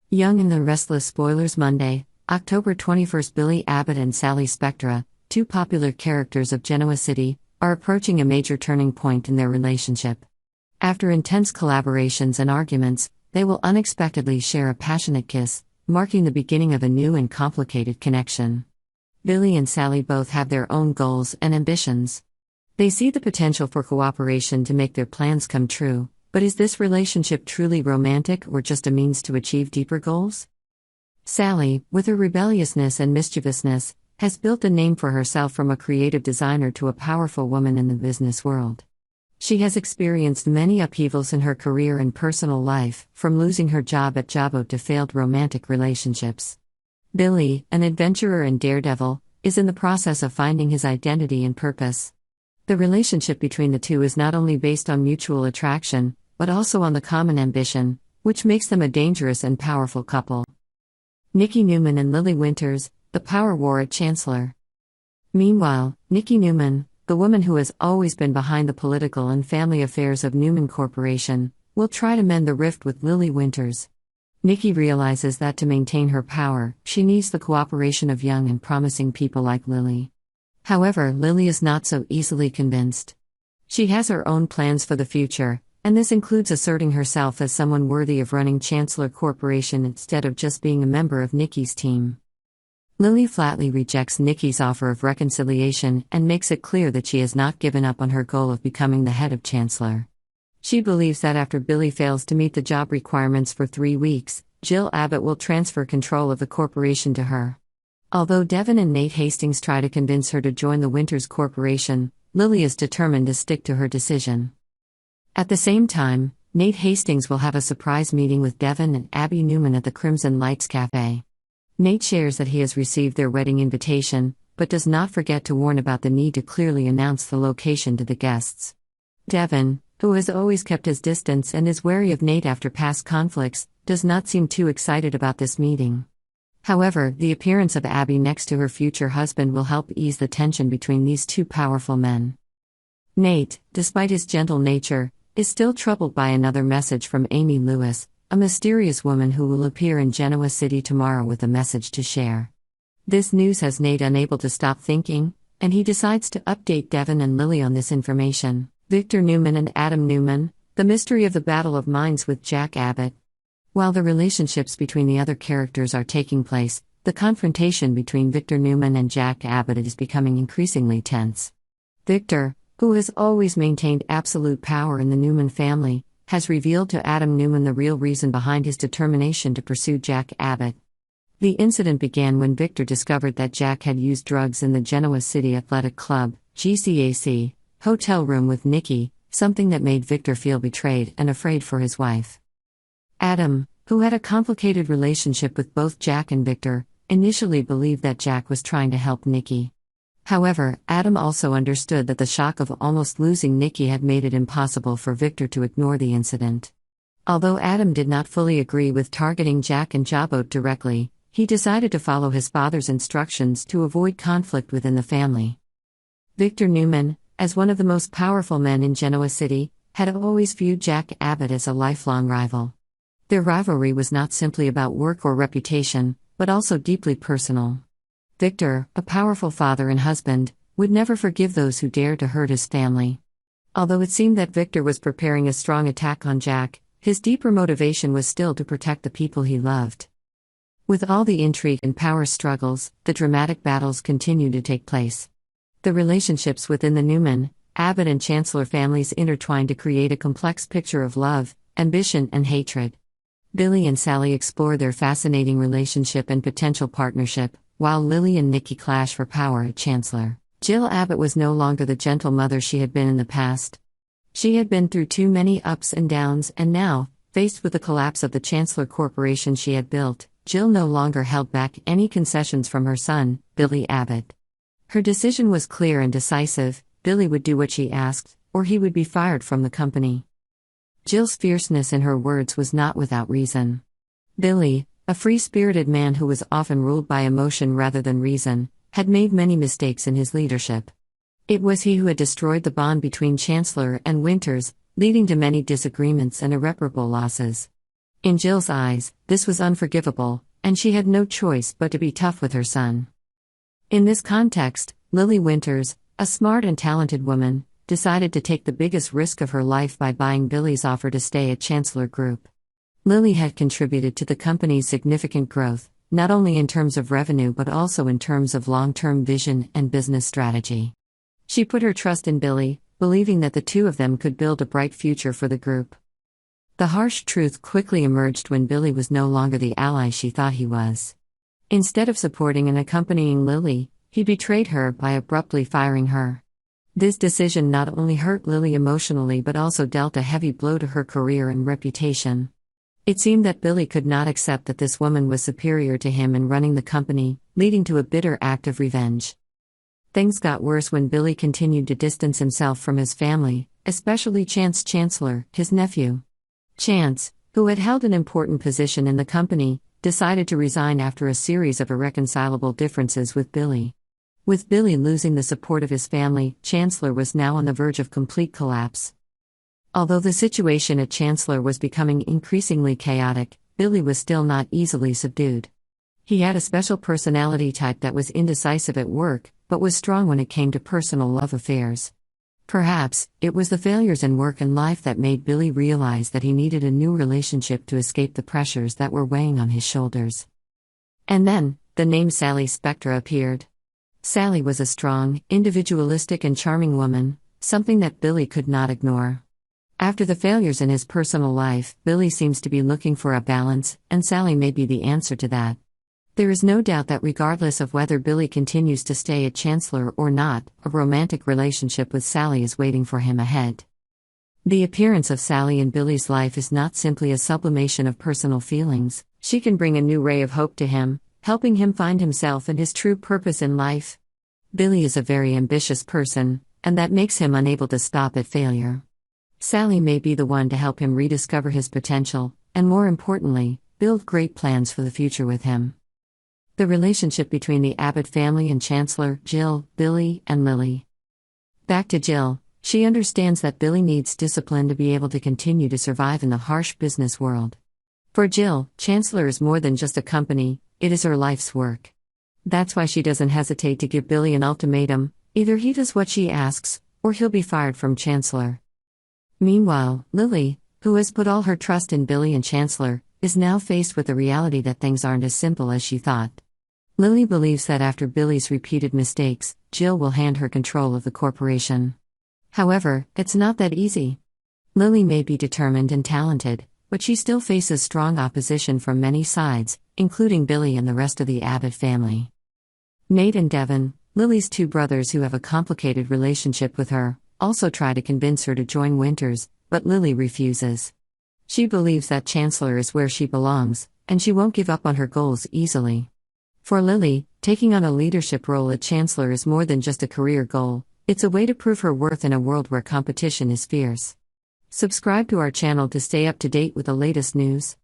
Young in the Restless spoilers Monday, October 21st. Billy Abbott and Sally Spectra, two popular characters of Genoa City, are approaching a major turning point in their relationship. After intense collaborations and arguments, they will unexpectedly share a passionate kiss, marking the beginning of a new and complicated connection. Billy and Sally both have their own goals and ambitions. They see the potential for cooperation to make their plans come true. But is this relationship truly romantic or just a means to achieve deeper goals? Sally, with her rebelliousness and mischievousness, has built a name for herself from a creative designer to a powerful woman in the business world. She has experienced many upheavals in her career and personal life, from losing her job at Jabo to failed romantic relationships. Billy, an adventurer and daredevil, is in the process of finding his identity and purpose. The relationship between the two is not only based on mutual attraction, but also on the common ambition, which makes them a dangerous and powerful couple. Nikki Newman and Lily Winters, the power war at Chancellor. Meanwhile, Nikki Newman, the woman who has always been behind the political and family affairs of Newman Corporation, will try to mend the rift with Lily Winters. Nikki realizes that to maintain her power, she needs the cooperation of young and promising people like Lily. However, Lily is not so easily convinced. She has her own plans for the future, and this includes asserting herself as someone worthy of running Chancellor Corporation instead of just being a member of Nikki's team. Lily flatly rejects Nikki's offer of reconciliation and makes it clear that she has not given up on her goal of becoming the head of Chancellor. She believes that after Billy fails to meet the job requirements for 3 weeks, Jill Abbott will transfer control of the corporation to her. Although Devin and Nate Hastings try to convince her to join the Winters Corporation, Lily is determined to stick to her decision. At the same time, Nate Hastings will have a surprise meeting with Devin and Abby Newman at the Crimson Lights Cafe. Nate shares that he has received their wedding invitation, but does not forget to warn about the need to clearly announce the location to the guests. Devin, who has always kept his distance and is wary of Nate after past conflicts, does not seem too excited about this meeting. However, the appearance of Abby next to her future husband will help ease the tension between these two powerful men. Nate, despite his gentle nature, is still troubled by another message from Amy Lewis, a mysterious woman who will appear in Genoa City tomorrow with a message to share. This news has Nate unable to stop thinking, and he decides to update Devin and Lily on this information. Victor Newman and Adam Newman, the mystery of the Battle of Minds with Jack Abbott. While the relationships between the other characters are taking place, the confrontation between Victor Newman and Jack Abbott is becoming increasingly tense. Victor, who has always maintained absolute power in the Newman family, has revealed to Adam Newman the real reason behind his determination to pursue Jack Abbott. The incident began when Victor discovered that Jack had used drugs in the Genoa City Athletic Club, GCAC, hotel room with Nikki, something that made Victor feel betrayed and afraid for his wife. Adam, who had a complicated relationship with both Jack and Victor, initially believed that Jack was trying to help Nikki. However, Adam also understood that the shock of almost losing Nikki had made it impossible for Victor to ignore the incident. Although Adam did not fully agree with targeting Jack and Jabo directly, he decided to follow his father's instructions to avoid conflict within the family. Victor Newman, as one of the most powerful men in Genoa City, had always viewed Jack Abbott as a lifelong rival. Their rivalry was not simply about work or reputation, but also deeply personal. Victor, a powerful father and husband, would never forgive those who dared to hurt his family. Although it seemed that Victor was preparing a strong attack on Jack, his deeper motivation was still to protect the people he loved. With all the intrigue and power struggles, the dramatic battles continue to take place. The relationships within the Newman, Abbott and Chancellor families intertwine to create a complex picture of love, ambition and hatred. Billy and Sally explore their fascinating relationship and potential partnership, while Lily and Nikki clash for power at Chancellor. Jill Abbott was no longer the gentle mother she had been in the past. She had been through too many ups and downs, and now, faced with the collapse of the Chancellor Corporation she had built, Jill no longer held back any concessions from her son, Billy Abbott. Her decision was clear and decisive: Billy would do what she asked, or he would be fired from the company. Jill's fierceness in her words was not without reason. Billy, a free-spirited man who was often ruled by emotion rather than reason, had made many mistakes in his leadership. It was he who had destroyed the bond between Chancellor and Winters, leading to many disagreements and irreparable losses. In Jill's eyes, this was unforgivable, and she had no choice but to be tough with her son. In this context, Lily Winters, a smart and talented woman, decided to take the biggest risk of her life by buying Billy's offer to stay at Chancellor Group. Lily had contributed to the company's significant growth, not only in terms of revenue but also in terms of long-term vision and business strategy. She put her trust in Billy, believing that the two of them could build a bright future for the group. The harsh truth quickly emerged when Billy was no longer the ally she thought he was. Instead of supporting and accompanying Lily, he betrayed her by abruptly firing her. This decision not only hurt Lily emotionally but also dealt a heavy blow to her career and reputation. It seemed that Billy could not accept that this woman was superior to him in running the company, leading to a bitter act of revenge. Things got worse when Billy continued to distance himself from his family, especially Chancellor, his nephew. Chance, who had held an important position in the company, decided to resign after a series of irreconcilable differences with Billy. With Billy losing the support of his family, Chancellor was now on the verge of complete collapse. Although the situation at Chancellor was becoming increasingly chaotic, Billy was still not easily subdued. He had a special personality type that was indecisive at work, but was strong when it came to personal love affairs. Perhaps, it was the failures in work and life that made Billy realize that he needed a new relationship to escape the pressures that were weighing on his shoulders. And then, the name Sally Spectra appeared. Sally was a strong, individualistic and charming woman, something that Billy could not ignore. After the failures in his personal life, Billy seems to be looking for a balance, and Sally may be the answer to that. There is no doubt that regardless of whether Billy continues to stay at Chancellor or not, a romantic relationship with Sally is waiting for him ahead. The appearance of Sally in Billy's life is not simply a sublimation of personal feelings, she can bring a new ray of hope to him, helping him find himself and his true purpose in life. Billy is a very ambitious person, and that makes him unable to stop at failure. Sally may be the one to help him rediscover his potential, and more importantly, build great plans for the future with him. The relationship between the Abbott family and Chancellor, Jill, Billy, and Lily. Back to Jill, she understands that Billy needs discipline to be able to continue to survive in the harsh business world. For Jill, Chancellor is more than just a company, it is her life's work. That's why she doesn't hesitate to give Billy an ultimatum: either he does what she asks, or he'll be fired from Chancellor. Meanwhile, Lily, who has put all her trust in Billy and Chancellor, is now faced with the reality that things aren't as simple as she thought. Lily believes that after Billy's repeated mistakes, Jill will hand her control of the corporation. However, it's not that easy. Lily may be determined and talented, but she still faces strong opposition from many sides, including Billy and the rest of the Abbott family. Nate and Devin, Lily's two brothers who have a complicated relationship with her, also try to convince her to join Winters, but Lily refuses. She believes that Chancellor is where she belongs, and she won't give up on her goals easily. For Lily, taking on a leadership role at Chancellor is more than just a career goal, it's a way to prove her worth in a world where competition is fierce. Subscribe to our channel to stay up to date with the latest news.